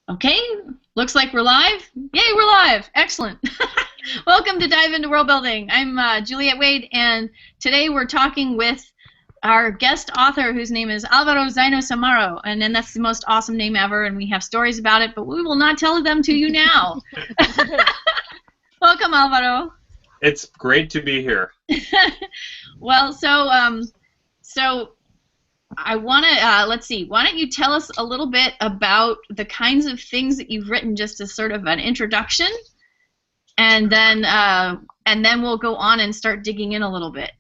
Okay, looks like we're live. Yay, we're live. Excellent. Welcome to Dive into World Building. I'm Juliet Wade, and today we're talking with our guest author, whose name is Alvaro Zinos-Amaro, and then that's the most awesome name ever, and we have stories about it, but we will not tell them to you now. Welcome, Alvaro. It's great to be here. Well, so I want to, let's see, why don't you tell us a little bit about the kinds of things that you've written, just as sort of an introduction, and then we'll go on and start digging in a little bit.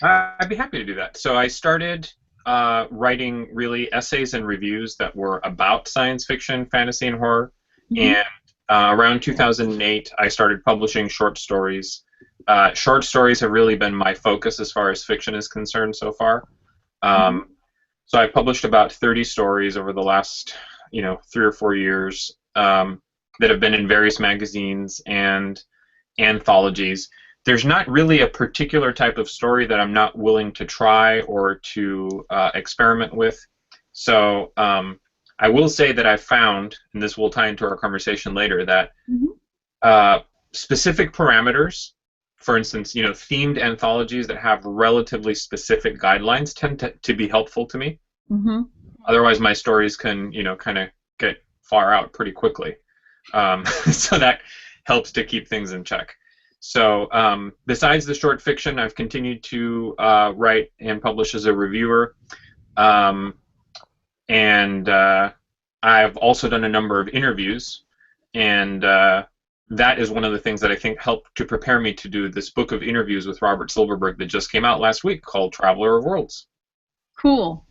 I'd be happy to do that. So I started writing really essays and reviews that were about science fiction, fantasy, and horror, and around 2008 I started publishing short stories. Short stories have really been my focus as far as fiction is concerned so far. So I've published about 30 stories over the last, 3 or 4 years that have been in various magazines and anthologies. There's not really a particular type of story that I'm not willing to try or to experiment with. So I will say that I've found, and this will tie into our conversation later, that specific parameters, for instance, themed anthologies that have relatively specific guidelines tend to be helpful to me. Otherwise, my stories can, kind of get far out pretty quickly. So that helps to keep things in check. So besides the short fiction, I've continued to write and publish as a reviewer. And I've also done a number of interviews. And that is one of the things that I think helped to prepare me to do this book of interviews with Robert Silverberg that just came out last week called Traveler of Worlds. Cool.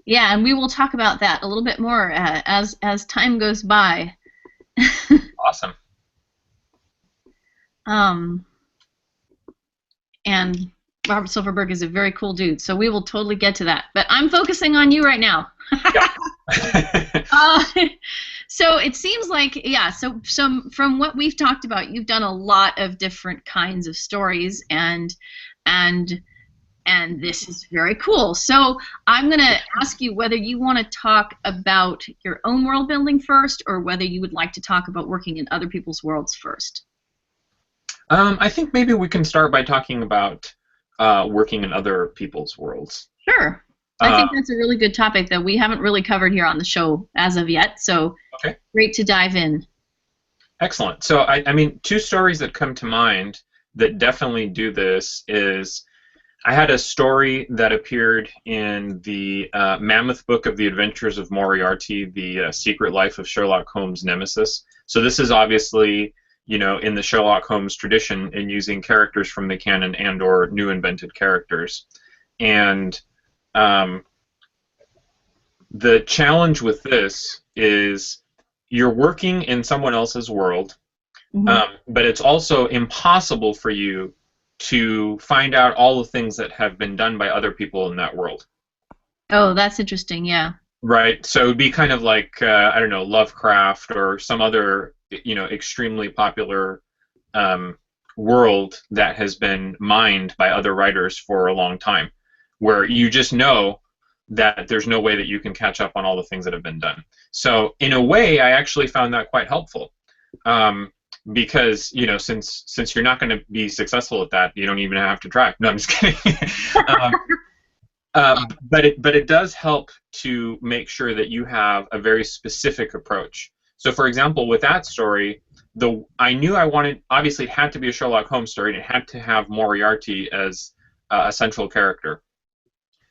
Yeah, and we will talk about that a little bit more as time goes by. Awesome. And Robert Silverberg is a very cool dude, so we will totally get to that. But I'm focusing on you right now. So it seems like, yeah, so from what we've talked about, you've done a lot of different kinds of stories, and this is very cool. So I'm going to ask you whether you want to talk about your own world building first, or whether you would like to talk about working in other people's worlds first. I think maybe we can start by talking about working in other people's worlds. Sure. I think that's a really good topic that we haven't really covered here on the show as of yet, so great to dive in. Excellent. So, I mean, two stories that come to mind that definitely do this is I had a story that appeared in the Mammoth Book of the Adventures of Moriarty, the Secret Life of Sherlock Holmes' Nemesis. So this is obviously, in the Sherlock Holmes tradition in using characters from the canon and or new invented characters. And the challenge with this is you're working in someone else's world, but it's also impossible for you to find out all the things that have been done by other people in that world. Oh, that's interesting, yeah. Right, so it would be kind of like, I don't know, Lovecraft or some other, extremely popular world that has been mined by other writers for a long time, where you just know that there's no way that you can catch up on all the things that have been done. So in a way, I actually found that quite helpful. Because since you're not going to be successful at that, you don't even have to try. No, I'm just kidding. But it does help to make sure that you have a very specific approach. So, for example, with that story, I knew I wanted, obviously, it had to be a Sherlock Holmes story, and it had to have Moriarty as a central character.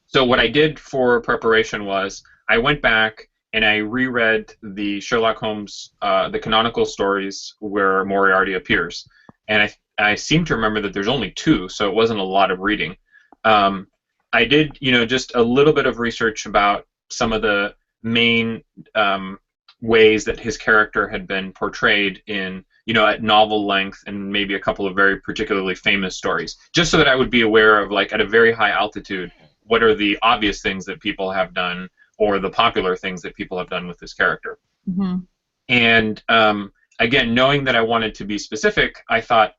So what I did for preparation was I went back and I reread the Sherlock Holmes, the canonical stories where Moriarty appears. And I seem to remember that there's only 2, so it wasn't a lot of reading. I did, just a little bit of research about some of the main ways that his character had been portrayed in, at novel length, and maybe a couple of very particularly famous stories, just so that I would be aware of, like, at a very high altitude, what are the obvious things that people have done, or the popular things that people have done with this character. And again, knowing that I wanted to be specific, I thought,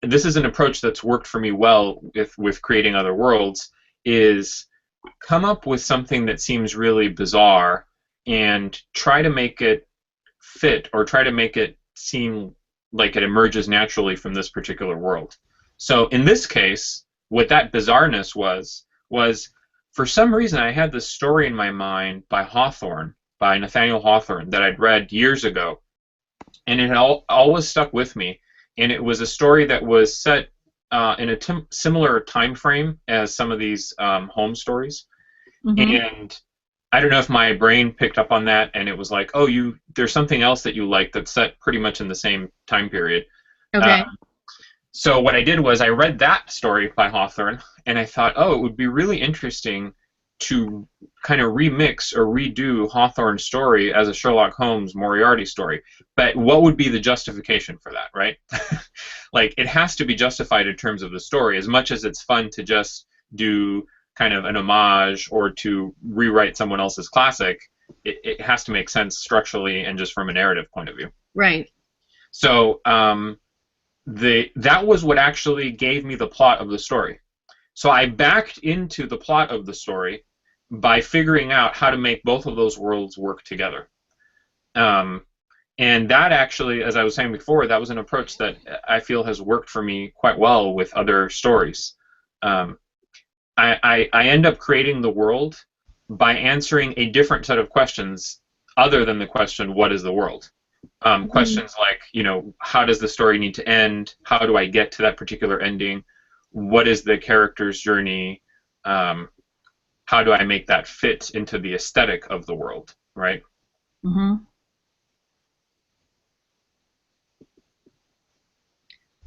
this is an approach that's worked for me well with creating other worlds, is come up with something that seems really bizarre and try to make it fit, or try to make it seem like it emerges naturally from this particular world. So in this case, what that bizarreness was for some reason I had this story in my mind by Hawthorne, by Nathaniel Hawthorne, that I'd read years ago, and it had always stuck with me. And it was a story that was set in a similar time frame as some of these home stories. Mm-hmm. And I don't know if my brain picked up on that, and it was like, oh, there's something else that you like that's set pretty much in the same time period. Okay. So what I did was I read that story by Hawthorne, and I thought, oh, it would be really interesting to kind of remix or redo Hawthorne's story as a Sherlock Holmes Moriarty story. But what would be the justification for that, right? Like, it has to be justified in terms of the story, as much as it's fun to just do kind of an homage or to rewrite someone else's classic. It has to make sense structurally and just from a narrative point of view. Right. So that was what actually gave me the plot of the story. So I backed into the plot of the story by figuring out how to make both of those worlds work together. And that actually, as I was saying before, that was an approach that I feel has worked for me quite well with other stories. I end up creating the world by answering a different set of questions other than the question, what is the world? Questions like, how does the story need to end? How do I get to that particular ending? What is the character's journey? How do I make that fit into the aesthetic of the world, right? Mm-hmm.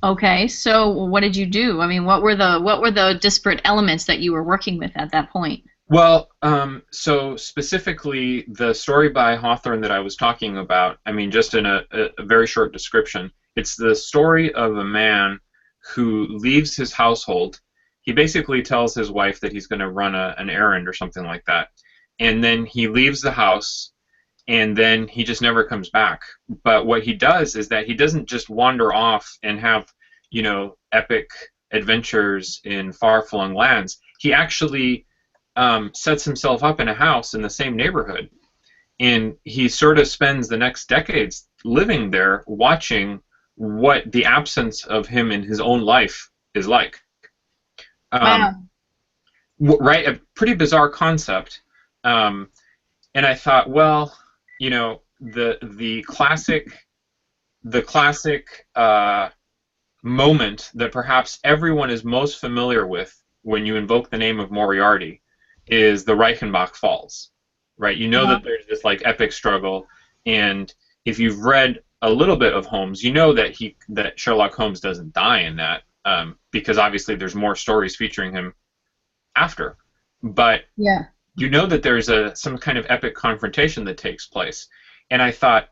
Okay, so what did you do? I mean, what were the disparate elements that you were working with at that point? Well, so specifically the story by Hawthorne that I was talking about, I mean, just in a very short description, it's the story of a man who leaves his household. He basically tells his wife that he's going to run an errand or something like that. And then he leaves the house, and then he just never comes back. But what he does is that he doesn't just wander off and have, epic adventures in far-flung lands. He actually sets himself up in a house in the same neighborhood. And he sort of spends the next decades living there, watching what the absence of him in his own life is like. Wow. Right, a pretty bizarre concept. And I thought, well, the classic moment that perhaps everyone is most familiar with when you invoke the name of Moriarty is the Reichenbach Falls, right? You know that there's this like epic struggle, and if you've read a little bit of Holmes, you know that Sherlock Holmes doesn't die in that, because obviously there's more stories featuring him after. But yeah, you know that there's some kind of epic confrontation that takes place, and I thought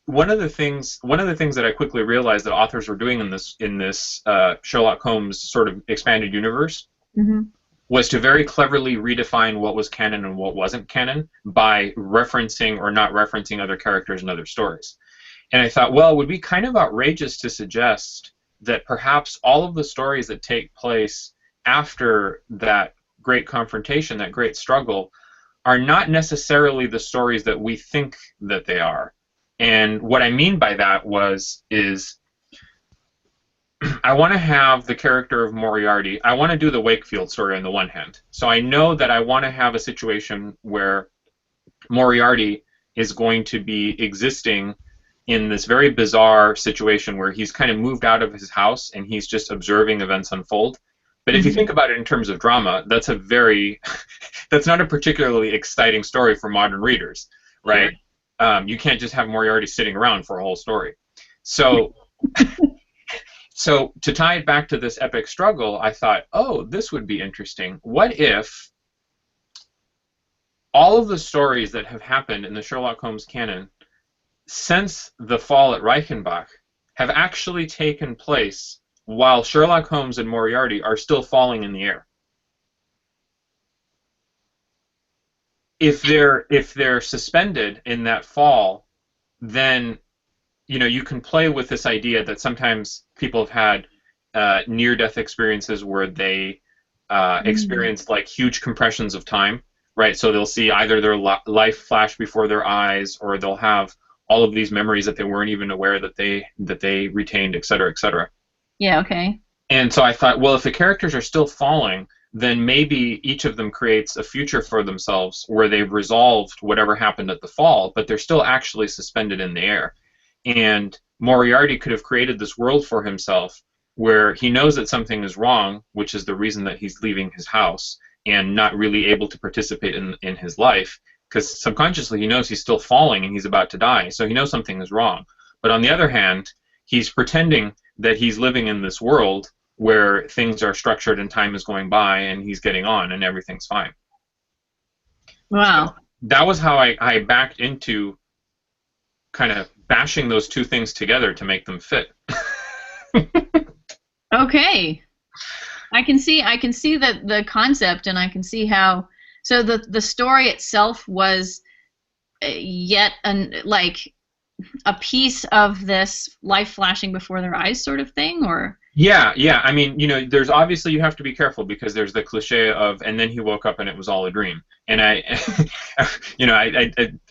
one of the things that I quickly realized that authors were doing in this Sherlock Holmes sort of expanded universe was to very cleverly redefine what was canon and what wasn't canon by referencing or not referencing other characters and other stories. And I thought, well, it would be kind of outrageous to suggest that perhaps all of the stories that take place after that great confrontation, that great struggle, are not necessarily the stories that we think that they are. And what I mean by that is I want to have the character of Moriarty. I want to do the Wakefield story on the one hand. So I know that I want to have a situation where Moriarty is going to be existing in this very bizarre situation where he's kind of moved out of his house and he's just observing events unfold. But if you think about it in terms of drama, that's not a particularly exciting story for modern readers, right? You can't just have Moriarty sitting around for a whole story. So, so to tie it back to this epic struggle, I thought, oh, this would be interesting. What if all of the stories that have happened in the Sherlock Holmes canon since the fall at Reichenbach have actually taken place while Sherlock Holmes and Moriarty are still falling in the air? If they're suspended in that fall, then you can play with this idea that sometimes people have had near-death experiences where they experience like huge compressions of time, right? So they'll see either their life flash before their eyes, or they'll have all of these memories that they weren't even aware that they retained, et cetera, et cetera. Yeah, okay. And so I thought, well, if the characters are still falling, then maybe each of them creates a future for themselves where they've resolved whatever happened at the fall, but they're still actually suspended in the air. And Moriarty could have created this world for himself where he knows that something is wrong, which is the reason that he's leaving his house and not really able to participate in his life, because subconsciously he knows he's still falling and he's about to die, so he knows something is wrong. But on the other hand, he's pretending that he's living in this world where things are structured and time is going by and he's getting on and everything's fine. Wow. So that was how I backed into kind of bashing those two things together to make them fit. Okay. I can see that the concept, and I can see how. So the story itself was yet like a piece of this life flashing before their eyes sort of thing, or. Yeah. I mean, there's obviously, you have to be careful because there's the cliche of, and then he woke up and it was all a dream. And I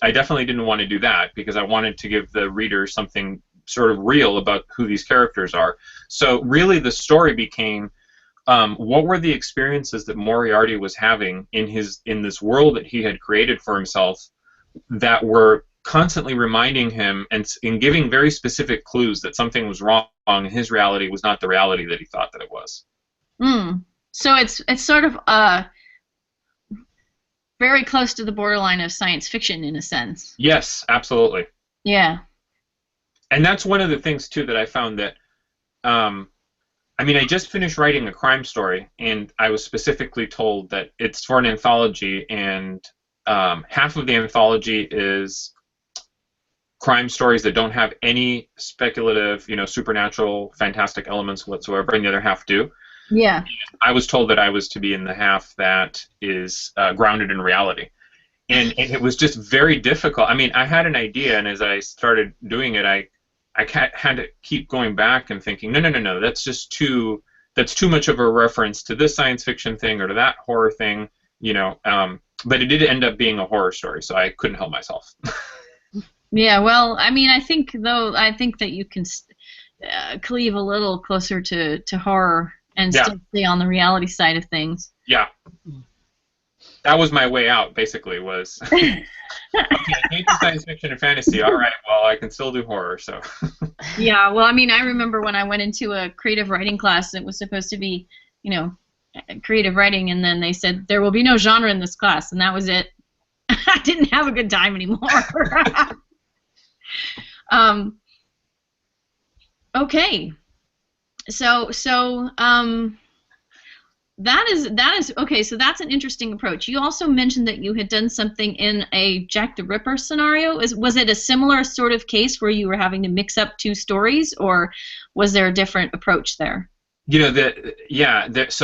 definitely didn't want to do that because I wanted to give the reader something sort of real about who these characters are. So really the story became, what were the experiences that Moriarty was having in this world that he had created for himself that were constantly reminding him and giving very specific clues that something was wrong and his reality was not the reality that he thought that it was. So it's sort of very close to the borderline of science fiction in a sense. Yes, absolutely. Yeah. And that's one of the things too that I found that I mean, I just finished writing a crime story, and I was specifically told that it's for an anthology, and half of the anthology is crime stories that don't have any speculative, supernatural, fantastic elements whatsoever, and the other half do. Yeah. I was told that I was to be in the half that is grounded in reality. And it was just very difficult. I mean, I had an idea, and as I started doing it, I had to keep going back and thinking, no, that's too much of a reference to this science fiction thing or to that horror thing, but it did end up being a horror story, so I couldn't help myself. Yeah, well, I mean, I think that you can cleave a little closer to horror and still stay on the reality side of things. Yeah. That was my way out, basically, was, okay, I hate the science fiction and fantasy, all right, well, I can still do horror, so. Yeah, well, I mean, I remember when I went into a creative writing class, it was supposed to be, creative writing, and then they said, there will be no genre in this class, and that was it. I didn't have a good time anymore. Okay. So that is okay. So that's an interesting approach. You also mentioned that you had done something in a Jack the Ripper scenario. Was it a similar sort of case where you were having to mix up two stories, or was there a different approach there? So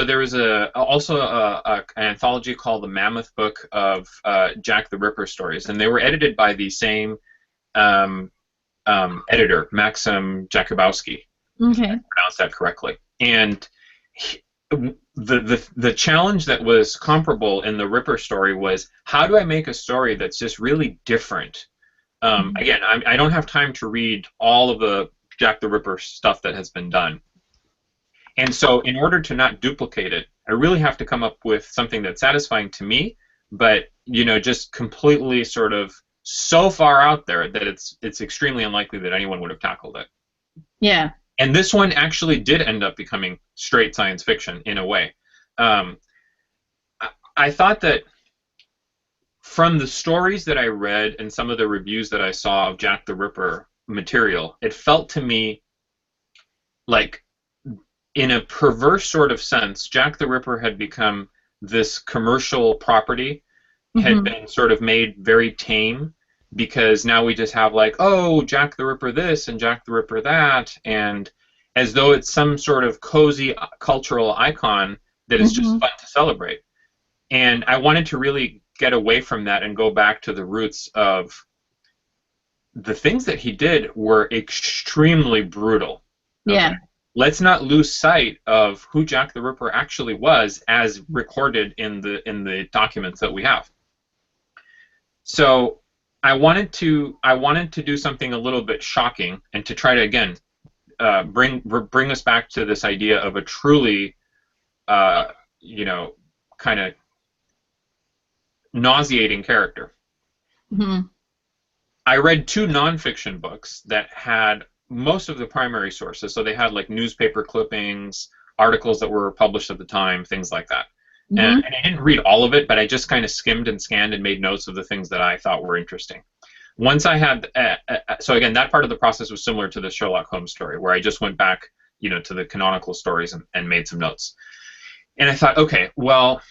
there was also an anthology called the Mammoth Book of Jack the Ripper stories, and they were edited by the same editor, Maxim Jakubowski. Okay. If I pronounced that correctly. And the challenge that was comparable in the Ripper story was, how do I make a story that's just really different? Again, I don't have time to read all of the Jack the Ripper stuff that has been done. And so in order to not duplicate it, I really have to come up with something that's satisfying to me, but just completely sort of so far out there that it's extremely unlikely that anyone would have tackled it. Yeah. And this one actually did end up becoming straight science fiction in a way. I thought that from the stories that I read and some of the reviews that I saw of Jack the Ripper material, it felt to me like, in a perverse sort of sense, Jack the Ripper had become this commercial property, had been sort of made very tame, because now we just have like, oh, Jack the Ripper this and Jack the Ripper that, and as though it's some sort of cozy cultural icon that is just fun to celebrate. And I wanted to really get away from that and go back to the roots of the things that he did were extremely brutal. Okay? Yeah. Let's not lose sight of who Jack the Ripper actually was, as recorded in the documents that we have. So I wanted to do something a little bit shocking and to try to again bring us back to this idea of a truly uh, you know kind of nauseating character. Hmm. I read two nonfiction books that had most of the primary sources, so they had like newspaper clippings, articles that were published at the time, things like that. And, Hmm. and I didn't read all of it, but I just kind of skimmed and scanned and made notes of the things that I thought were interesting. Once I had, so again, that part of the process was similar to the Sherlock Holmes story, where I just went back, to the canonical stories and made some notes. And I thought, okay, well,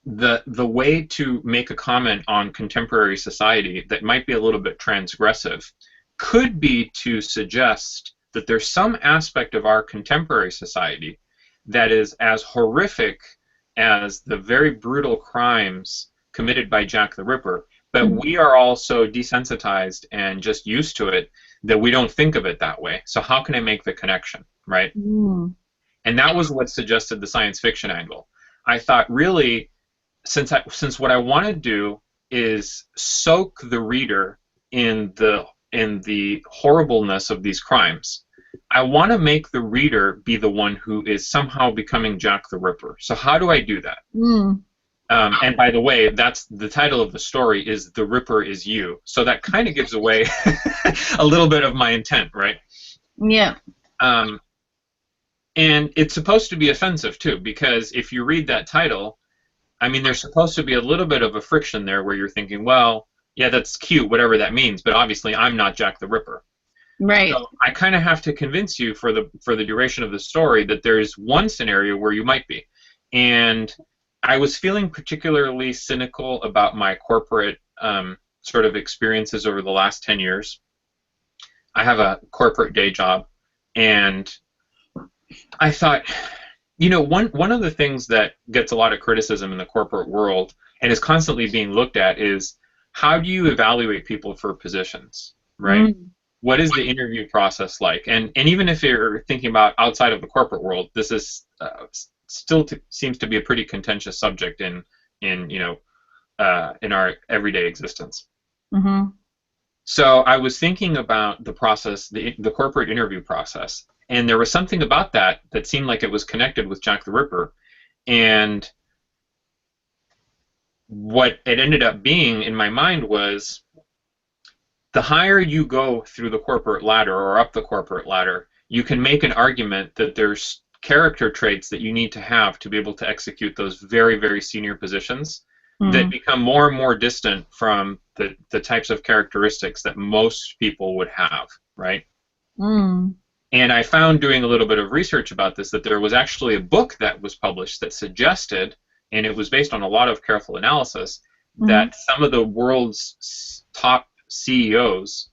the way to make a comment on contemporary society that might be a little bit transgressive could be to suggest that there's some aspect of our contemporary society that is as horrific as the very brutal crimes committed by Jack the Ripper, but we are all so desensitized and just used to it that we don't think of it that way. So how can I make the connection, right? Mm. And that was what suggested the science fiction angle. I thought, really, since what I want to do is soak the reader in the horribleness of these crimes, I want to make the reader be the one who is somehow becoming Jack the Ripper. So how do I do that? Mm. And by the way, that's the title of the story, is "The Ripper Is You." So that kind of gives away a little bit of my intent, right? Yeah. Um, and it's supposed to be offensive too, because if you read that title, I mean, there's supposed to be a little bit of a friction there where you're thinking, well, yeah, that's cute, whatever that means, but obviously I'm not Jack the Ripper. Right. So I kind of have to convince you for the duration of the story that there's one scenario where you might be. And I was feeling particularly cynical about my corporate sort of experiences over the last 10 years. I have a corporate day job, and I thought, one of the things that gets a lot of criticism in the corporate world and is constantly being looked at is, how do you evaluate people for positions, right? Mm. What is the interview process like? And even if you're thinking about outside of the corporate world, this is still seems to be a pretty contentious subject in our everyday existence. Mm-hmm. So I was thinking about the process, the corporate interview process, and there was something about that that seemed like it was connected with Jack the Ripper. And what it ended up being in my mind was, the higher you go through the corporate ladder or up the corporate ladder, you can make an argument that there's character traits that you need to have to be able to execute those very, very senior positions that become more and more distant from the types of characteristics that most people would have, right? Mm. And I found, doing a little bit of research about this, that there was actually a book that was published that suggested, and it was based on a lot of careful analysis, that some of the world's top CEOs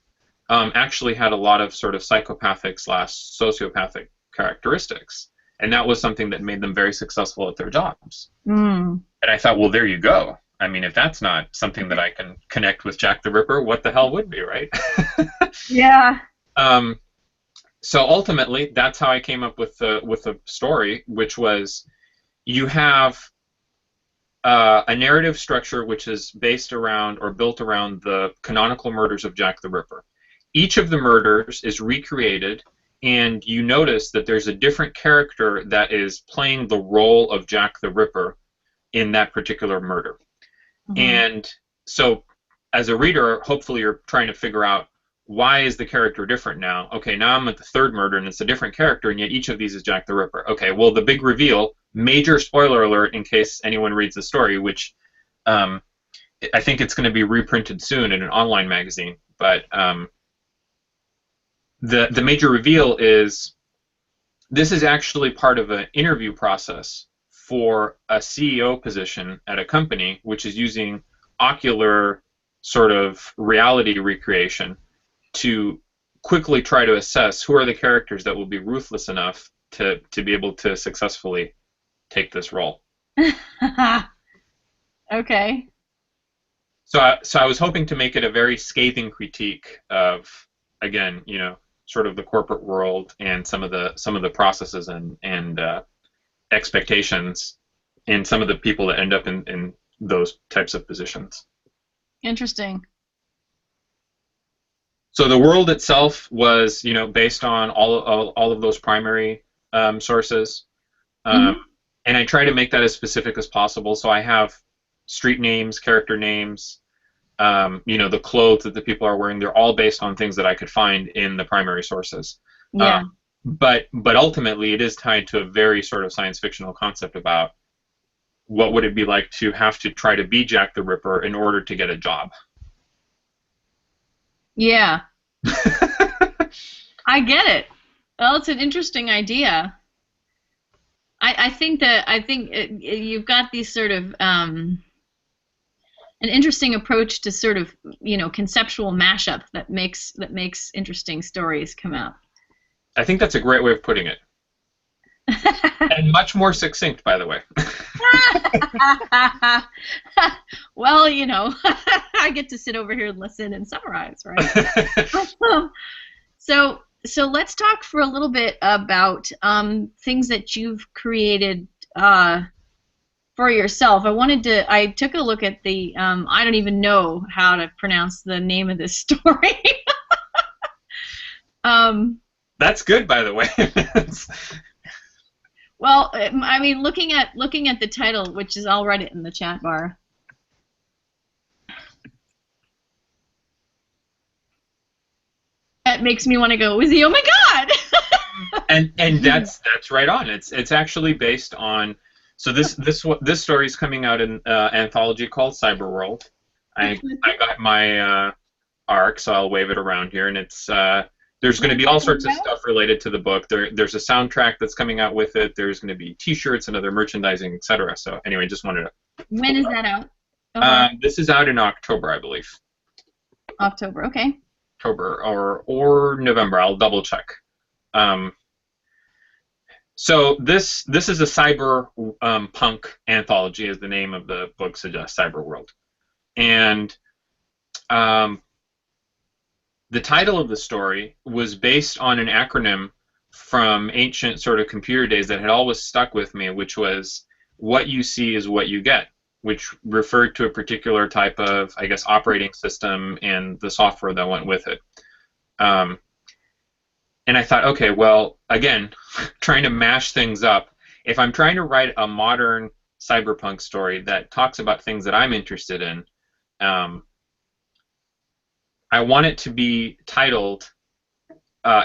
actually had a lot of sort of psychopathic / sociopathic characteristics. And that was something that made them very successful at their jobs. Mm. And I thought, well, there you go. I mean, if that's not something that I can connect with Jack the Ripper, what the hell would be, right? Yeah. So ultimately, that's how I came up with the story, which was, you have a narrative structure which is based around or built around the canonical murders of Jack the Ripper. Each of the murders is recreated, and you notice that there's a different character that is playing the role of Jack the Ripper in that particular murder. And so, as a reader, hopefully you're trying to figure out, why is the character different now? Okay, now I'm at the third murder and it's a different character, and yet each of these is Jack the Ripper. Okay, well, the big reveal, major spoiler alert in case anyone reads the story, which I think it's going to be reprinted soon in an online magazine, but the major reveal is, this is actually part of an interview process for a CEO position at a company which is using ocular sort of reality recreation to quickly try to assess who are the characters that will be ruthless enough to be able to successfully take this role. Okay. So I was hoping to make it a very scathing critique of, again, sort of the corporate world and some of the processes and expectations, and some of the people that end up in those types of positions. Interesting. So the world itself was, based on all of those primary sources, Hmm. and I try to make that as specific as possible. So I have street names, character names, the clothes that the people are wearing. They're all based on things that I could find in the primary sources. Yeah. But ultimately, it is tied to a very sort of science fictional concept about what would it be like to have to try to be Jack the Ripper in order to get a job. Yeah. I get it. Well, it's an interesting idea. I think you've got these sort of an interesting approach to sort of conceptual mashup that makes interesting stories come out. I think that's a great way of putting it. And much more succinct, by the way. Well, I get to sit over here and listen and summarize, right? So let's talk for a little bit about things that you've created for yourself. I took a look at the, I don't even know how to pronounce the name of this story. That's good, by the way. Well, I mean, looking at the title, which is, I'll write it in the chat bar. That makes me want to go, Wizzy, oh my God! and that's right on. It's actually based on. So this story is coming out in anthology called Cyberworld. I got my arc, so I'll wave it around here, and it's there's going to be all sorts of stuff related to the book. There's a soundtrack that's coming out with it. There's going to be T-shirts and other merchandising, etc. So anyway, just wanted to. When is that out? Okay. This is out in October, I believe. October, okay. October or November. I'll double check. So this is a cyber punk anthology, as the name of the book suggests, Cyberworld, and the title of the story was based on an acronym from ancient sort of computer days that had always stuck with me, which was "What you see is what you get," which referred to a particular type of, I guess, operating system and the software that went with it. And I thought, okay, well, again, trying to mash things up. If I'm trying to write a modern cyberpunk story that talks about things that I'm interested in, I want it to be titled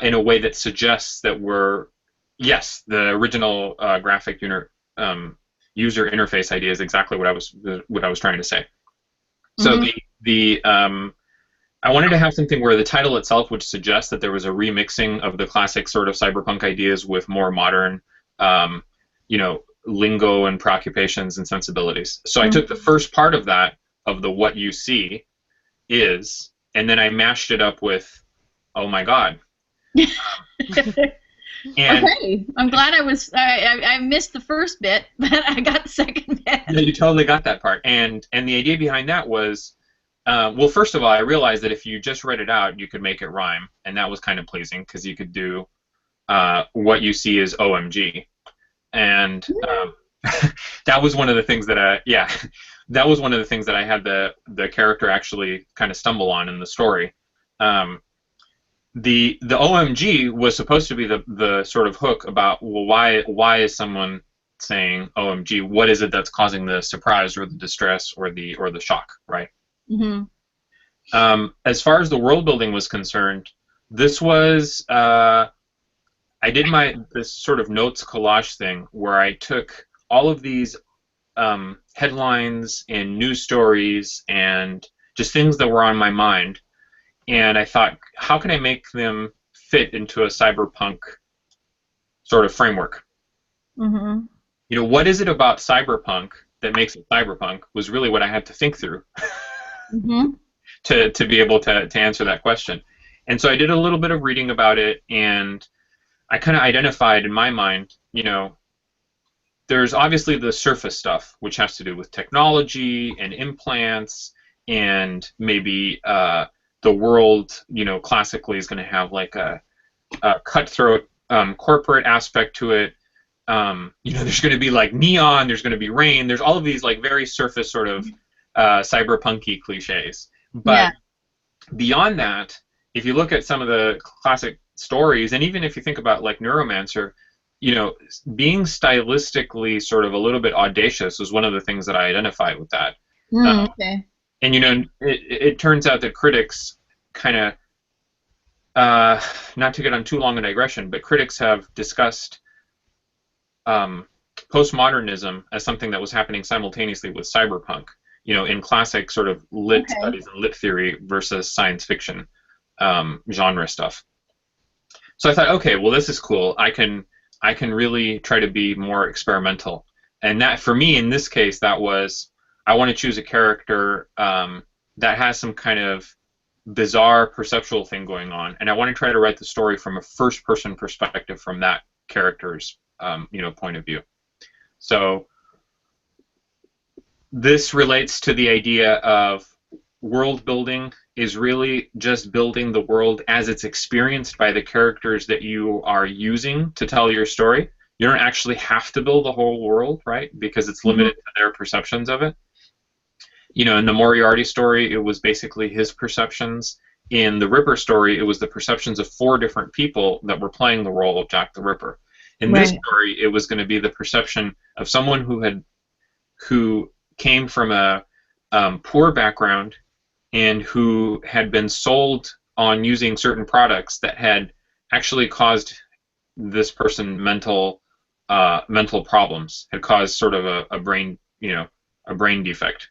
in a way that suggests that yes, the original graphic user interface idea is exactly what I was trying to say. So I wanted to have something where the title itself would suggest that there was a remixing of the classic sort of cyberpunk ideas with more modern, lingo and preoccupations and sensibilities. So I took the first part of that, of the "what you see is," and then I mashed it up with "oh my God." And okay, I'm glad I missed the first bit, but I got the second bit. Yeah, you totally got that part. And the idea behind that was, well, first of all, I realized that if you just read it out, you could make it rhyme, and that was kind of pleasing because you could do "what you see is OMG," and that was one of the things that that was one of the things that I had the character actually kind of stumble on in the story. The OMG was supposed to be the sort of hook about, well, why is someone saying OMG? What is it that's causing the surprise or the distress or the shock, right? As far as the world building was concerned, this was I did this sort of notes collage thing where I took all of these headlines and news stories and just things that were on my mind. And I thought, how can I make them fit into a cyberpunk sort of framework? What is it about cyberpunk that makes it cyberpunk was really what I had to think through to be able to answer that question. And so I did a little bit of reading about it, and I kind of identified in my mind, there's obviously the surface stuff, which has to do with technology and implants, and maybe the world, classically is going to have like a cutthroat corporate aspect to it. There's going to be like neon, there's going to be rain, there's all of these like very surface sort of cyberpunky cliches. But Yeah. beyond that, if you look at some of the classic stories, and even if you think about like Neuromancer, you know, being stylistically sort of a little bit audacious was one of the things that I identified with that. Okay. And you know, it turns out that critics kind of, not to get on too long a digression, but critics have discussed postmodernism as something that was happening simultaneously with cyberpunk. You know, in classic sort of lit Okay. studies and lit theory versus science fiction genre stuff. So I thought, okay, well, this is cool. I can really try to be more experimental. And that, for me, in this case, that was I want to choose a character that has some kind of bizarre perceptual thing going on, and I want to try to write the story from a first-person perspective from that character's you know, point of view. So this relates to the idea of world building is really just building the world as it's experienced by the characters that you are using to tell your story. You don't actually have to build the whole world, right? Because it's limited to their perceptions of it. You know, in the Moriarty story, it was basically his perceptions. In the Ripper story, it was the perceptions of 4 different people that were playing the role of Jack the Ripper. In this Right. story, it was going to be the perception of someone who came from a poor background and who had been sold on using certain products that had actually caused this person mental problems, had caused sort of a brain, you know, a brain defect.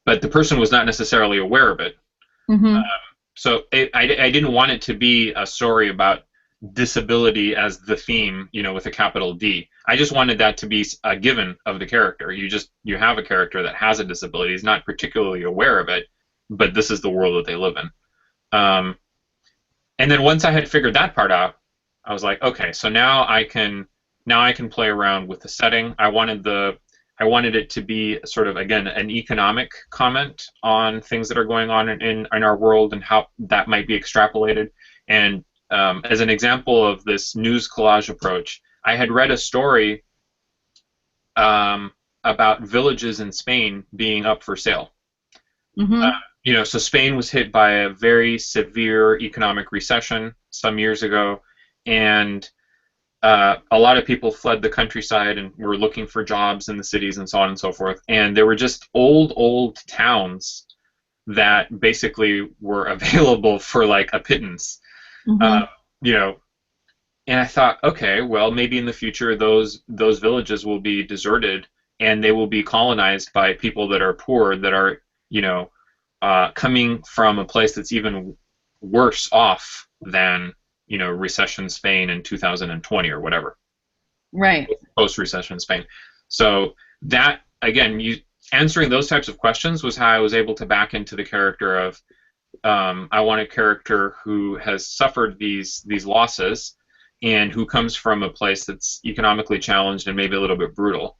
But the person was not necessarily aware of it. Mm-hmm. So I didn't want it to be a story about disability as the theme, you know, with a capital D. I just wanted that to be a given of the character. You have a character that has a disability, he's not particularly aware of it, but this is the world that they live in. And then once I had figured that part out, I was like, okay, so now I can play around with the setting. I wanted it to be sort of, again, an economic comment on things that are going on in our world and how that might be extrapolated. And as an example of this news collage approach, I had read a story about villages in Spain being up for sale. Mm-hmm. You know, so Spain was hit by a very severe economic recession some years ago, and a lot of people fled the countryside and were looking for jobs in the cities and so on and so forth. And there were just old towns that basically were available for like a pittance. Mm-hmm. You know, and I thought, okay, well, maybe in the future those villages will be deserted and they will be colonized by people that are poor, that are, you know, coming from a place that's even worse off than, you know, recession Spain in 2020 or whatever. Right. Post-recession Spain. So that, again, answering those types of questions was how I was able to back into the character of I want a character who has suffered these losses and who comes from a place that's economically challenged and maybe a little bit brutal.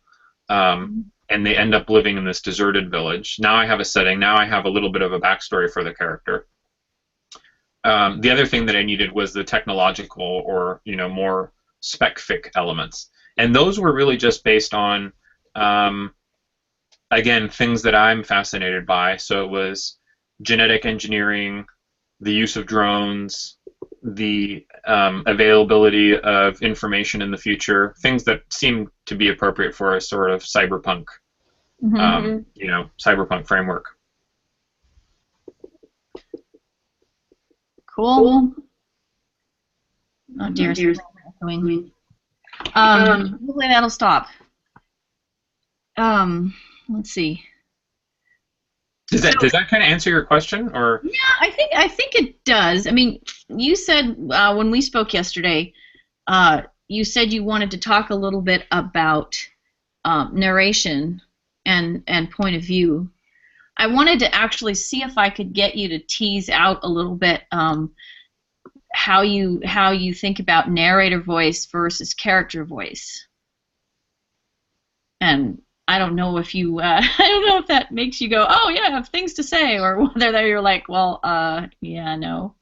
And they end up living in this deserted village. Now I have a setting. Now I have a little bit of a backstory for the character. The other thing that I needed was the technological or, you know, more spec-fic elements. And those were really just based on, again, things that I'm fascinated by. So it was genetic engineering, the use of drones, the availability of information in the future, things that seem to be appropriate for a sort of cyberpunk, you know, cyberpunk framework. Cool. Oh dear. Hopefully that'll stop. Let's see. Does that kind of answer your question, or? Yeah, I think it does. I mean, you said when we spoke yesterday, you said you wanted to talk a little bit about narration and point of view. I wanted to actually see if I could get you to tease out a little bit how you think about narrator voice versus character voice. And I don't know if you I don't know if that makes you go, oh yeah, I have things to say, or whether you're like, well, yeah, no.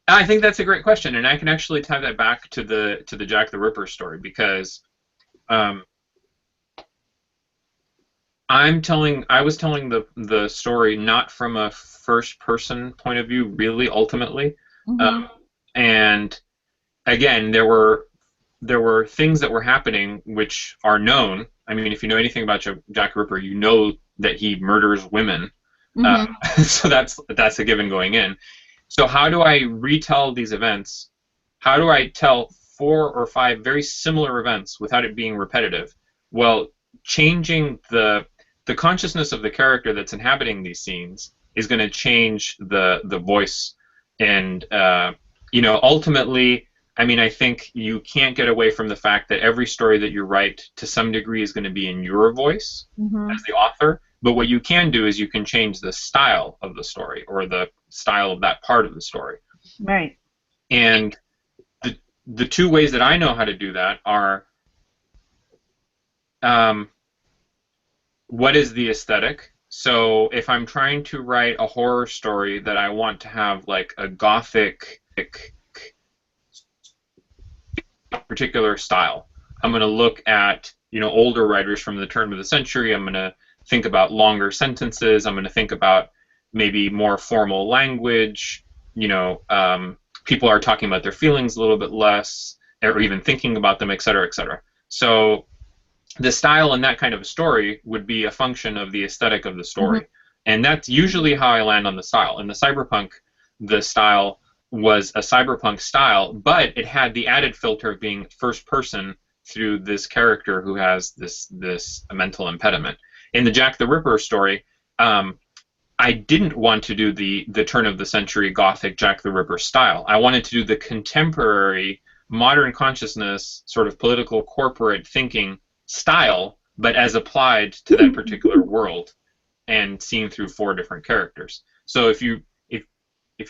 I think that's a great question, and I can actually tie that back to the Jack the Ripper story, because I was telling the story not from a first person point of view, really, ultimately. Mm-hmm. Um, and again, there were things that were happening which are known. I mean, if you know anything about Jack the Ripper, you know that he murders women. Mm-hmm. So that's a given going in. So how do I retell these events? How do I tell 4 or 5 very similar events without it being repetitive? Well, changing the consciousness of the character that's inhabiting these scenes is going to change the voice, and ultimately, I mean, I think you can't get away from the fact that every story that you write, to some degree, is going to be in your voice Mm-hmm. as the author. But what you can do is you can change the style of the story, or the style of that part of the story. Right. And the two ways that I know how to do that are, um, what is the aesthetic? So if I'm trying to write a horror story that I want to have like a gothic particular style, I'm going to look at older writers from the turn of the century. I'm going to think about longer sentences. I'm going to think about maybe more formal language. People are talking about their feelings a little bit less, or even thinking about them, et cetera, et cetera. So the style in that kind of a story would be a function of the aesthetic of the story. Mm-hmm. And that's usually how I land on the style. In the cyberpunk, the style was a cyberpunk style, but it had the added filter of being first person through this character who has this mental impediment. In the Jack the Ripper story, I didn't want to do the turn of the century gothic Jack the Ripper style. I wanted to do the contemporary modern consciousness sort of political corporate thinking style, but as applied to that particular world and seen through 4 different characters. So if you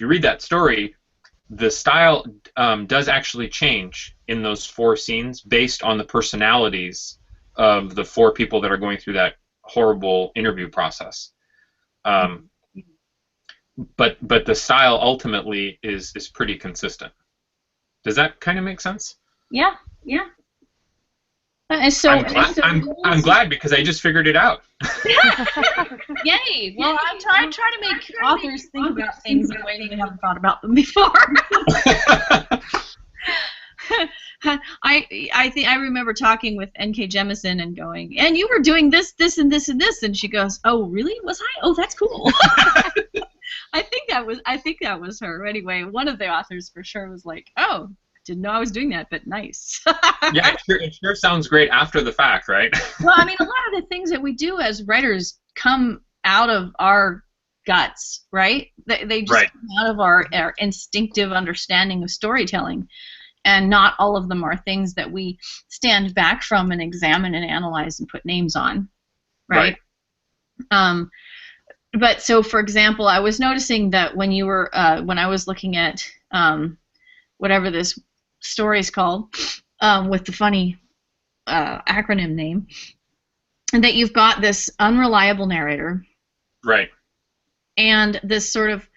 read that story, the style does actually change in those 4 scenes based on the personalities of the 4 people that are going through that horrible interview process. But the style ultimately is pretty consistent. Does that kind of make sense? Yeah. Yeah. So I'm glad because I just figured it out. Yay! Well, I try to make authors think about things in a way they haven't thought about them before. I think I remember talking with N.K. Jemisin and going, and you were doing this, and this, and this, and she goes, "Oh, really? Was I? Oh, that's cool." I think that was her. Anyway, one of the authors for sure was like, "Oh, didn't know I was doing that, but nice." Yeah, it sure sounds great after the fact, right? Well, I mean, a lot of the things that we do as writers come out of our guts, right? They just Right. come out of our instinctive understanding of storytelling. And not all of them are things that we stand back from and examine and analyze and put names on, right? But so, for example, I was noticing that when you were when I was looking at whatever this story is called with the funny acronym name, and that you've got this unreliable narrator, Right. and this sort of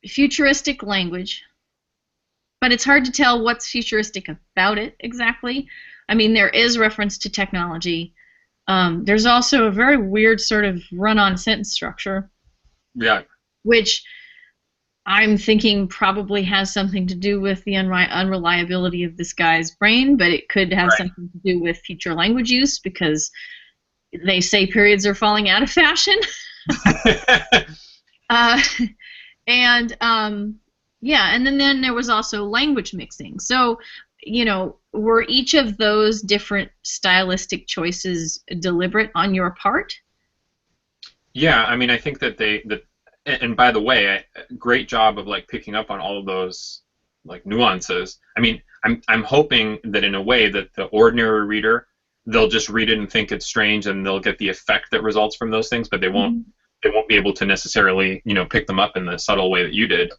futuristic language. But it's hard to tell what's futuristic about it exactly. I mean, there is reference to technology. There's also a very weird sort of run-on sentence structure. Yeah. Which I'm thinking probably has something to do with the unreliability of this guy's brain, but it could have something to do with future language use because they say periods are falling out of fashion. Yeah, and then there was also language mixing. So, were each of those different stylistic choices deliberate on your part? Yeah, I mean, I think that and by the way, great job of like picking up on all of those like nuances. I mean, I'm hoping that in a way that the ordinary reader, they'll just read it and think it's strange, and they'll get the effect that results from those things, but they won't be able to necessarily pick them up in the subtle way that you did.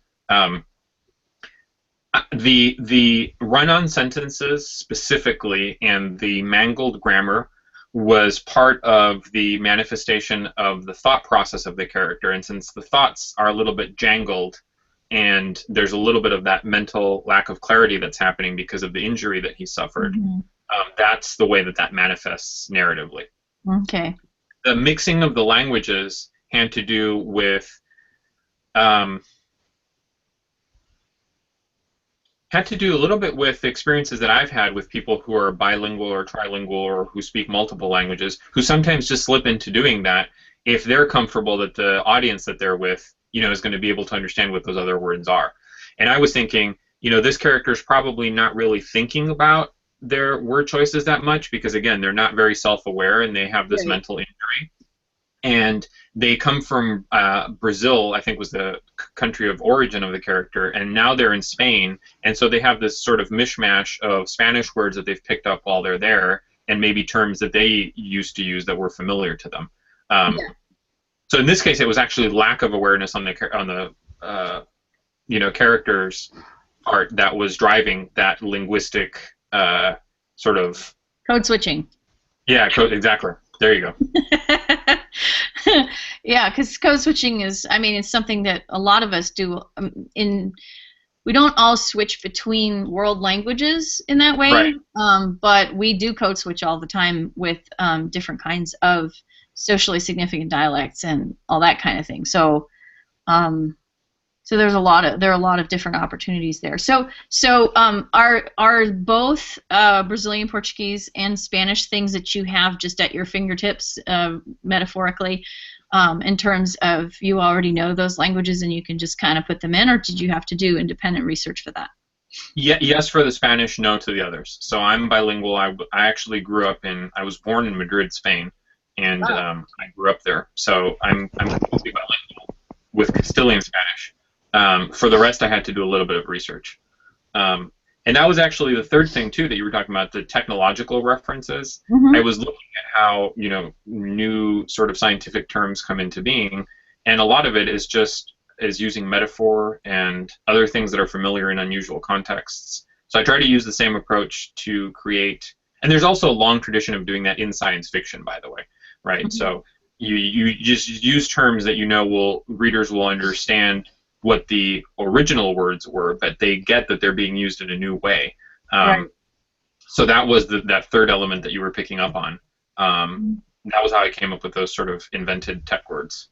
The run-on sentences specifically and the mangled grammar was part of the manifestation of the thought process of the character, and since the thoughts are a little bit jangled and there's a little bit of that mental lack of clarity that's happening because of the injury that he suffered, that's the way that manifests narratively. Okay. the mixing of the languages had to do with had to do a little bit with the experiences that I've had with people who are bilingual or trilingual or who speak multiple languages, who sometimes just slip into doing that if they're comfortable that the audience that they're with, is going to be able to understand what those other words are. And I was thinking, this character is probably not really thinking about their word choices that much because, again, they're not very self-aware and they have this mental injury. And they come from Brazil, I think was the country of origin of the character, and now they're in Spain, and so they have this sort of mishmash of Spanish words that they've picked up while they're there, and maybe terms that they used to use that were familiar to them. So in this case, it was actually lack of awareness on the character's part that was driving that linguistic sort of code switching. Yeah, exactly. There you go. Yeah, because code switching is, it's something that a lot of us do. We don't all switch between world languages in that way, right. But we do code switch all the time with different kinds of socially significant dialects and all that kind of thing. So, there are a lot of different opportunities there. So are both Brazilian Portuguese and Spanish things that you have just at your fingertips, metaphorically, in terms of you already know those languages and you can just kind of put them in, or did you have to do independent research for that? Yeah, yes for the Spanish, no to the others. So I'm bilingual. I actually I was born in Madrid, Spain, and I grew up there. So I'm completely bilingual with Castilian Spanish. For the rest, I had to do a little bit of research. And that was actually the third thing, too, that you were talking about, the technological references. I was looking at how, new sort of scientific terms come into being, and a lot of it is using metaphor and other things that are familiar in unusual contexts. So I try to use the same approach to create, and there's also a long tradition of doing that in science fiction, by the way, right? So you just use terms that readers will understand what the original words were, but they get that they're being used in a new way. Right. So that was that third element that you were picking up on. That was how I came up with those sort of invented tech words.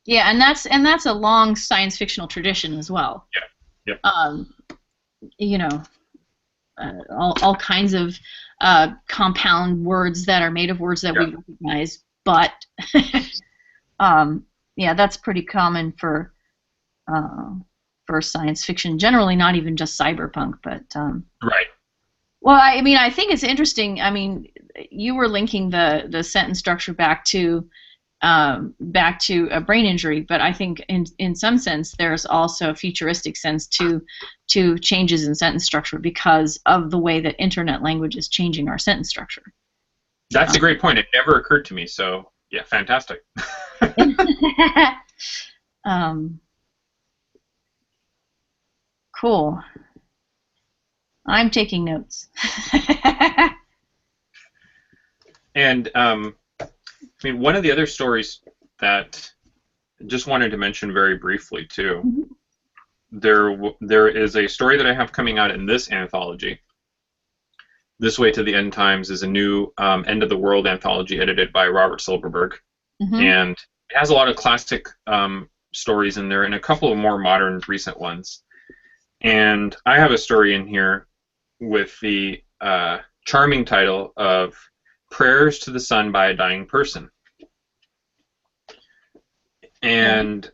Yeah, and that's a long science fictional tradition as well. Yeah. All kinds of compound words that are made of words that we recognize, but that's pretty common for science fiction, generally, not even just cyberpunk, but right. Well, I think it's interesting. You were linking the sentence structure back to a brain injury, but I think in some sense there's also a futuristic sense to changes in sentence structure because of the way that internet language is changing our sentence structure. That's a great point. It never occurred to me. So yeah, fantastic. Cool. I'm taking notes. And one of the other stories that I just wanted to mention very briefly too. There is a story that I have coming out in this anthology. This Way to the End Times is a new End of the World anthology edited by Robert Silverberg, and it has a lot of classic stories in there and a couple of more modern, recent ones. And I have a story in here with the charming title of Prayers to the Sun by a Dying Person. And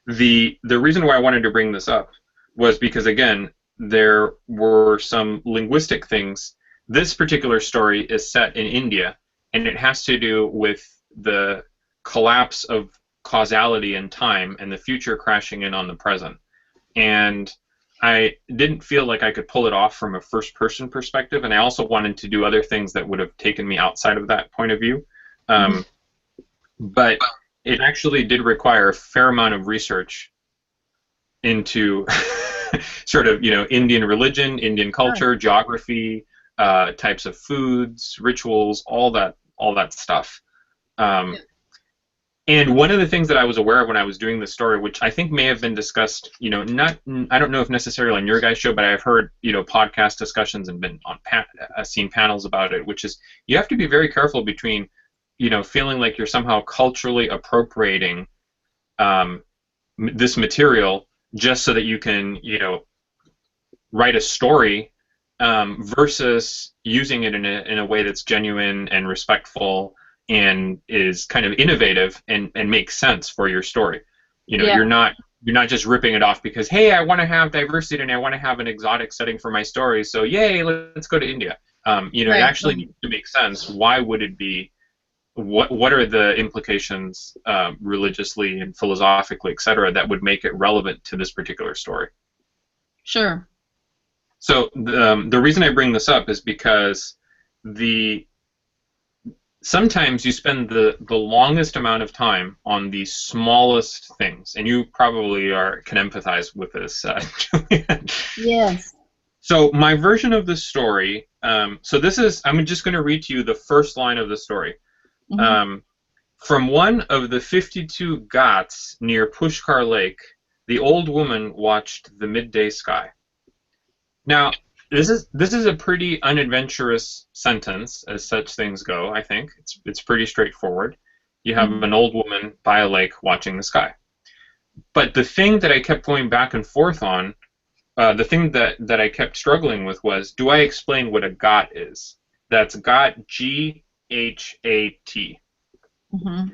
the reason why I wanted to bring this up was because, again, there were some linguistic things. This particular story is set in India, and it has to do with the collapse of causality in time and the future crashing in on the present. And I didn't feel like I could pull it off from a first-person perspective, and I also wanted to do other things that would have taken me outside of that point of view. But it actually did require a fair amount of research into sort of, Indian religion, Indian culture, geography, types of foods, rituals, all that stuff. And one of the things that I was aware of when I was doing this story, which I think may have been discussed, I don't know if necessarily on your guys' show, but I've heard, podcast discussions and been on seen panels about it, which is you have to be very careful between feeling like you're somehow culturally appropriating this material just so that you can, write a story, versus using it in a way that's genuine and respectful and is kind of innovative and makes sense for your story. Yeah. You're not just ripping it off because, hey, I want to have diversity and I want to have an exotic setting for my story, so yay, let's go to India. It actually needs to make sense. Why would it be? What are the implications religiously and philosophically, et cetera, that would make it relevant to this particular story? Sure. So the reason I bring this up is because sometimes you spend the longest amount of time on the smallest things, and you probably can empathize with this, Juliet. Yes. So my version of the story, I'm just going to read to you the first line of the story. Mm-hmm. From one of the 52 ghats near Pushkar Lake, the old woman watched the midday sky. Now, this is a pretty unadventurous sentence, as such things go. I think it's pretty straightforward. You have an old woman by a lake watching the sky. But the thing that I kept going back and forth on, the thing that I kept struggling with was, do I explain what a ghat is? That's ghat, Ghat. Mm-hmm.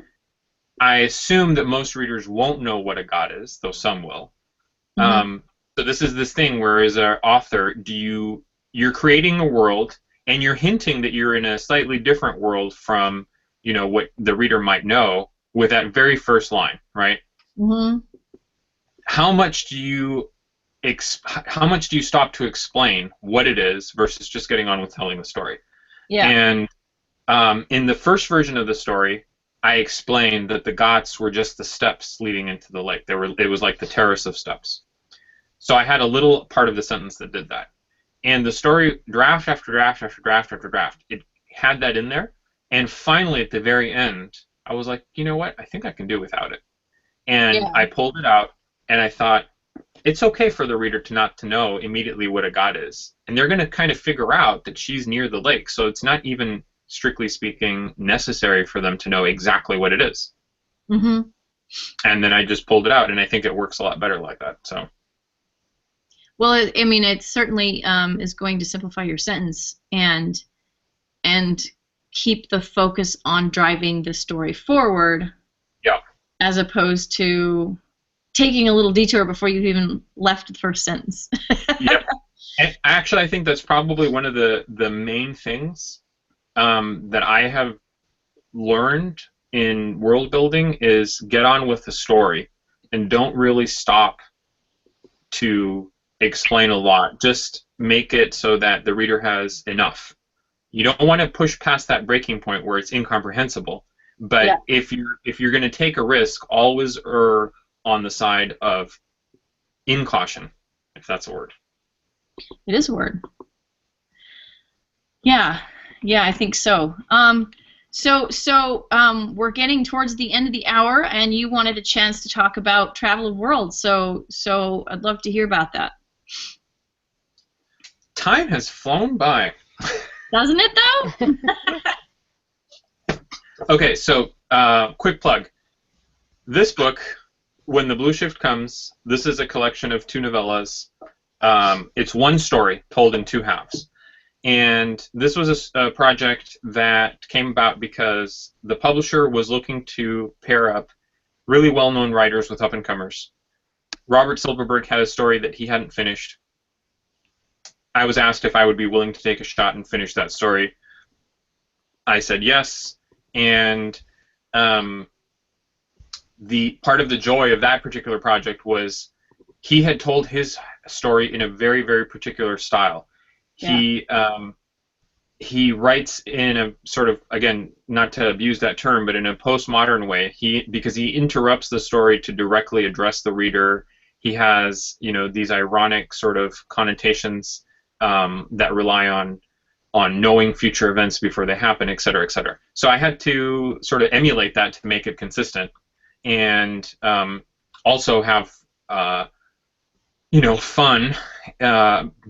I assume that most readers won't know what a ghat is, though some will. Mm-hmm. So this is this thing where, as an author, you're creating a world, and you're hinting that you're in a slightly different world from, what the reader might know with that very first line, right? Mm-hmm. How much do you stop to explain what it is versus just getting on with telling the story? Yeah. And in the first version of the story, I explained that the ghats were just the steps leading into the lake. It was like the terrace of steps. So I had a little part of the sentence that did that. And the story, draft after draft after draft after draft, it had that in there. And finally, at the very end, I was like, you know what? I think I can do without it. And I pulled it out, and I thought, it's okay for the reader not to know immediately what a ghat is. And they're going to kind of figure out that she's near the lake. So it's not even, strictly speaking, necessary for them to know exactly what it is. Mm-hmm. And then I just pulled it out, and I think it works a lot better like that. So. Well, it certainly is going to simplify your sentence and keep the focus on driving the story forward. Yeah. As opposed to taking a little detour before you even left the first sentence. Yeah. And actually, I think that's probably one of the main things that I have learned in world building is get on with the story and don't really stop to explain a lot. Just make it so that the reader has enough. You don't want to push past that breaking point where it's incomprehensible. But if you're going to take a risk, always err on the side of incaution, if that's a word. It is a word. Yeah, I think so. So we're getting towards the end of the hour, and you wanted a chance to talk about Travel of Worlds. So I'd love to hear about that. Time has flown by. Doesn't it, though? Okay, so quick plug. This book, When the Blue Shift Comes, this is a collection of 2 novellas. It's one story told in 2 halves. And this was a project that came about because the publisher was looking to pair up really well-known writers with up-and-comers. Robert Silverberg had a story that he hadn't finished. I was asked if I would be willing to take a shot and finish that story. I said yes, and the part of the joy of that particular project was he had told his story in a very, very particular style. Yeah. He writes in a sort of, again, not to abuse that term, but in a postmodern way. Because he interrupts the story to directly address the reader. He has, these ironic sort of connotations that rely on knowing future events before they happen, et cetera, et cetera. So I had to sort of emulate that to make it consistent, and also have fun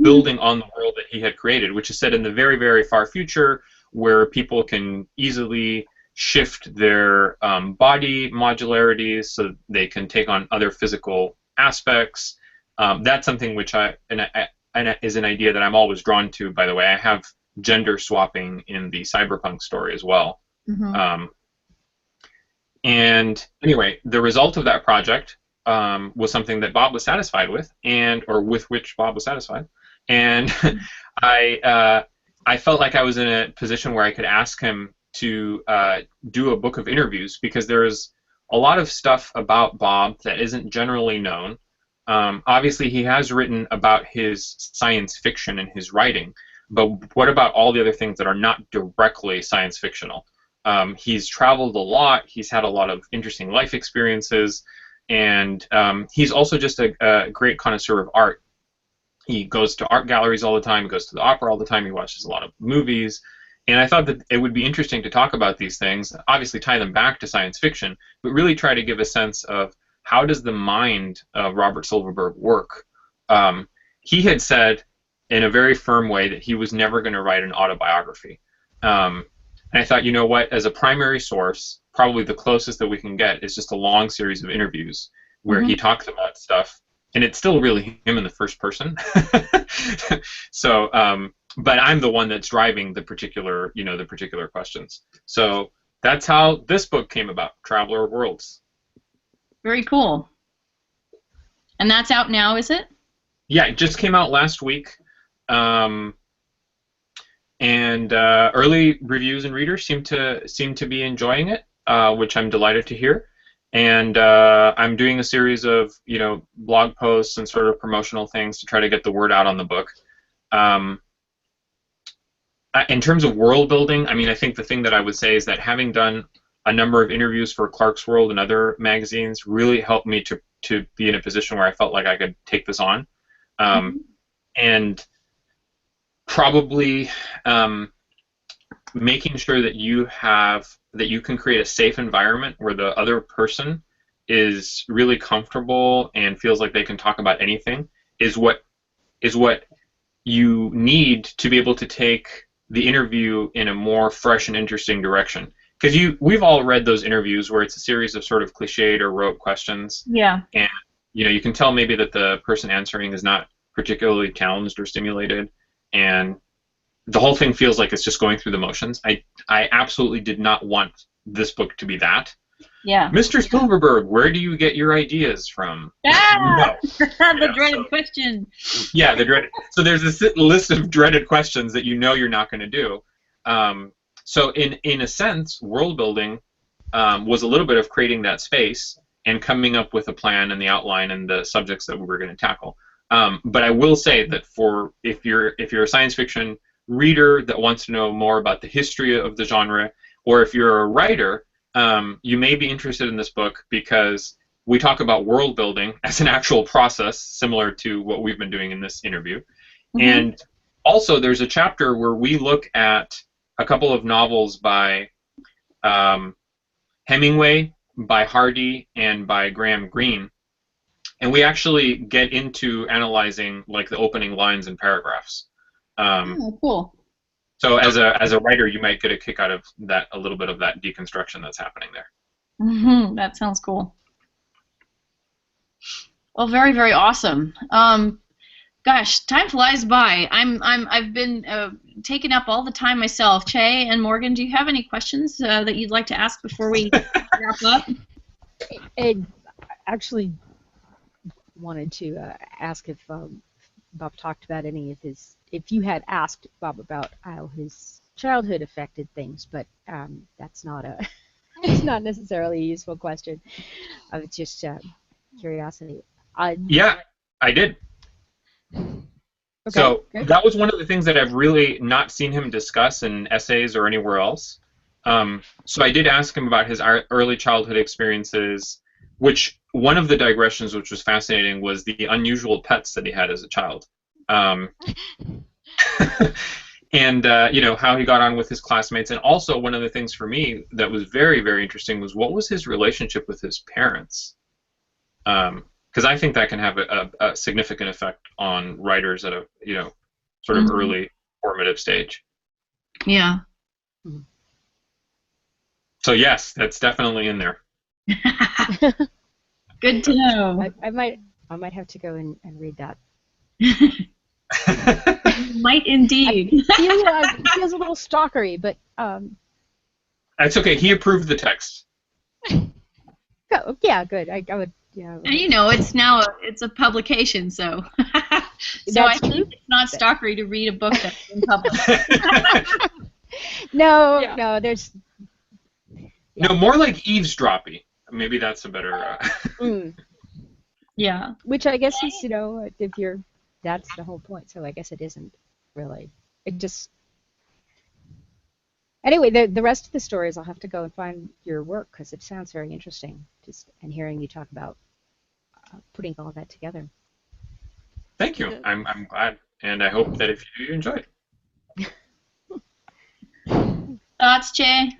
building on the world that he had created, which is set in the very, very far future, where people can easily shift their body modularities so they can take on other physical aspects. That's something which is an idea that I'm always drawn to, by the way. I have gender swapping in the cyberpunk story as well. Mm-hmm. And anyway, the result of that project was something that Bob was satisfied with, or with which Bob was satisfied. And I felt like I was in a position where I could ask him to do a book of interviews, because there's a lot of stuff about Bob that isn't generally known. Obviously, he has written about his science fiction in his writing, but what about all the other things that are not directly science fictional? He's traveled a lot, he's had a lot of interesting life experiences, and he's also just a great connoisseur of art. He goes to art galleries all the time, he goes to the opera all the time, he watches a lot of movies, and I thought that it would be interesting to talk about these things, obviously tie them back to science fiction, but really try to give a sense of how does the mind of Robert Silverberg work. He had said in a very firm way that he was never going to write an autobiography. And I thought, you know what, as a primary source, probably the closest that we can get is just a long series of interviews where he talks about stuff, and it's still really him in the first person. So, but I'm the one that's driving the particular, the particular questions. So that's how this book came about, Traveler of Worlds. Very cool. And that's out now, is it? Yeah, it just came out last week. And early reviews and readers seem to be enjoying it, which I'm delighted to hear. And I'm doing a series of blog posts and sort of promotional things to try to get the word out on the book. In terms of world building, I mean, I think the thing that I would say is that having done a number of interviews for Clark's World and other magazines really helped me to be in a position where I felt like I could take this on. And probably making sure that you can create a safe environment where the other person is really comfortable and feels like they can talk about anything is what you need to be able to take the interview in a more fresh and interesting direction. Because we've all read those interviews where it's a series of sort of cliched or rote questions. Yeah. And you can tell maybe that the person answering is not particularly challenged or stimulated, and the whole thing feels like it's just going through the motions. I absolutely did not want this book to be that. Yeah. Mr. Silverberg, where do you get your ideas from? Ah! No. The dreaded question. Yeah, the dreaded. So there's this list of dreaded questions that you're not going to do. So in a sense, world building was a little bit of creating that space and coming up with a plan and the outline and the subjects that we were going to tackle. But I will say that if you're a science fiction reader that wants to know more about the history of the genre, or if you're a writer, you may be interested in this book because we talk about world building as an actual process, similar to what we've been doing in this interview. And also, there's a chapter where we look at a couple of novels by Hemingway, by Hardy, and by Graham Greene, and we actually get into analyzing like the opening lines and paragraphs. Cool. So as a writer, you might get a kick out of that, a little bit of that deconstruction that's happening there. That sounds cool. Well, very, very awesome. Gosh, time flies by. I've been taking up all the time myself. Che and Morgan, do you have any questions that you'd like to ask before we wrap up? I actually wanted to ask if Bob talked about any of his. If you had asked Bob about how his childhood affected things, but that's not it's not necessarily a useful question. It's just curiosity. Yeah, I did. Okay, so great. That was one of the things that I've really not seen him discuss in essays or anywhere else. So I did ask him about his early childhood experiences, which one of the digressions which was fascinating was the unusual pets that he had as a child. And how he got on with his classmates. And also one of the things for me that was very, very interesting was what was his relationship with his parents. Because I think that can have a significant effect on writers at a sort of early formative stage. Yeah. So yes, that's definitely in there. Good to know. I might have to go and read that. Might indeed. Feels a little stalkery, but That's okay. He approved the text. yeah, good. I would. Yeah. And you know, it's a publication, so I think it's not stalkery to read a book that's been published. No, there's. Yeah. No, more like eavesdroppy. Maybe that's a better. Yeah. Which I guess is, if you're, that's the whole point. So I guess it isn't really. It just. Anyway, the rest of the stories, I'll have to go and find your work because it sounds very interesting. And hearing you talk about putting all of that together. Thank you. I'm glad, and I hope that if you do, you enjoy it. Thoughts, Jay?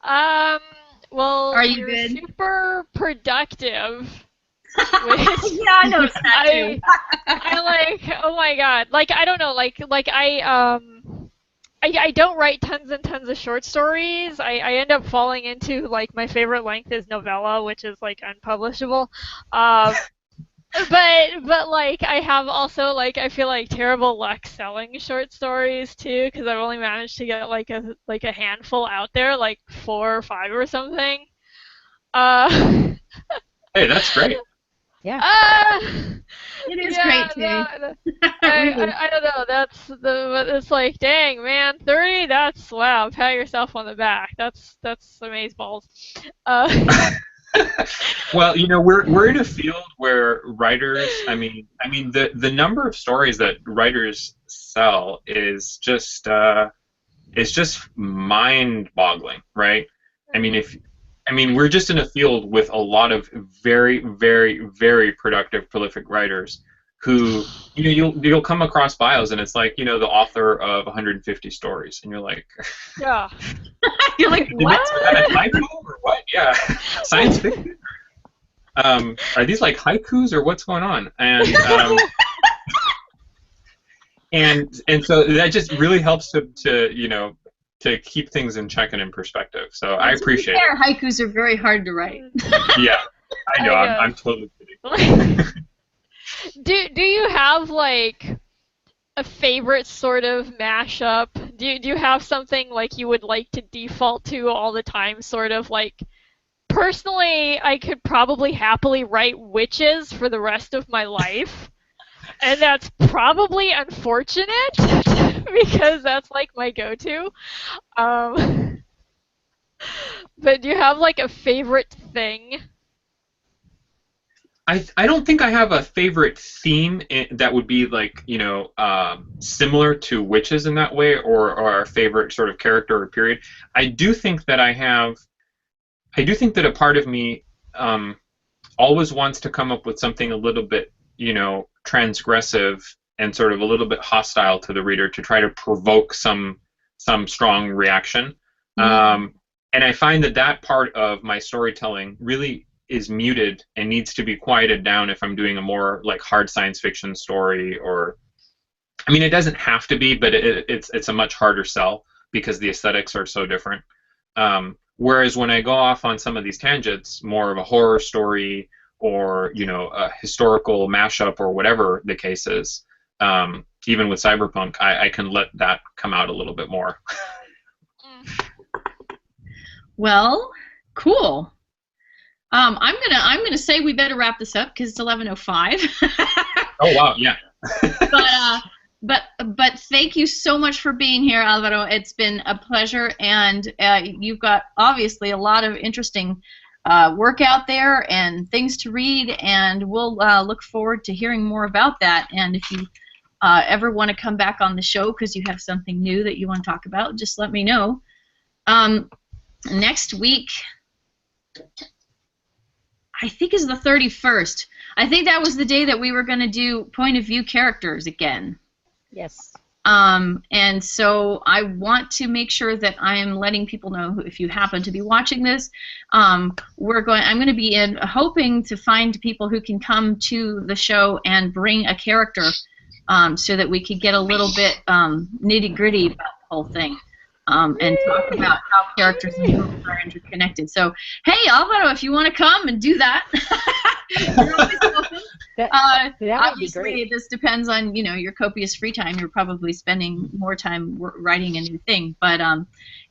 Well, are you you're good? Super productive. Yeah, I noticed that too. I like. Oh my god. Like I don't know. Like I don't write tons and tons of short stories. I end up falling into like my favorite length is novella, which is like unpublishable. But like I have also like I feel like terrible luck selling short stories too because I've only managed to get like a handful out there, like 4 or 5 or something. Hey, that's great. Yeah. It is great too. I don't know. It's like, dang man, 30. That's wow. Pat yourself on the back. That's amazeballs. Well, we're in a field where writers. I mean, the number of stories that writers sell is just mind-boggling, right? I mean, we're just in a field with a lot of very, very, very productive, prolific writers who, you'll come across bios and it's like, the author of 150 stories, and you're like, yeah. You're like, what? Is that a typo or what? Yeah, science fiction. Are these like haikus or what's going on? And and so that just really helps to keep things in check and in perspective. So I appreciate it. Haikus are very hard to write. Yeah, I know. I'm totally kidding. Do you have like a favorite sort of mashup? Do you have something like you would like to default to all the time? Sort of like, personally, I could probably happily write witches for the rest of my life. And that's probably unfortunate because that's like my go-to. But do you have like a favorite thing? I don't think I have a favorite theme that would be like similar to witches in that way, or a favorite sort of character or period. I do think that a part of me always wants to come up with something a little bit transgressive and sort of a little bit hostile to the reader to try to provoke some strong reaction. And I find that part of my storytelling really is muted and needs to be quieted down if I'm doing a more like hard science fiction story. Or I mean, it doesn't have to be, but it's a much harder sell because the aesthetics are so different. Whereas when I go off on some of these tangents, more of a horror story or a historical mashup or whatever the case is, even with cyberpunk, I can let that come out a little bit more. Well, cool. I'm gonna say we better wrap this up because it's 11:05. Oh wow, yeah. But thank you so much for being here, Alvaro. It's been a pleasure, and you've got obviously a lot of interesting work out there and things to read, and we'll look forward to hearing more about that. And if you ever want to come back on the show because you have something new that you want to talk about, just let me know. Next week, I think is the 31st. I think that was the day that we were going to do point of view characters again. Yes. And so I want to make sure that I am letting people know, if you happen to be watching this, I'm going to be hoping to find people who can come to the show and bring a character so that we could get a little bit nitty-gritty about the whole thing. and talk about how characters and worlds are interconnected. So, hey, Alvaro, if you want to come and do that, you're always welcome. That would be Obviously, great. this depends on your copious free time. You're probably spending more time writing a new thing, but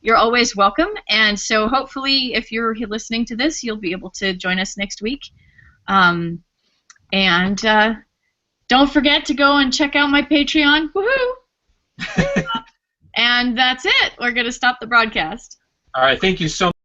you're always welcome. And so, hopefully, if you're listening to this, you'll be able to join us next week. And don't forget to go and check out my Patreon. Woohoo! And that's it. We're going to stop the broadcast. All right. Thank you so much.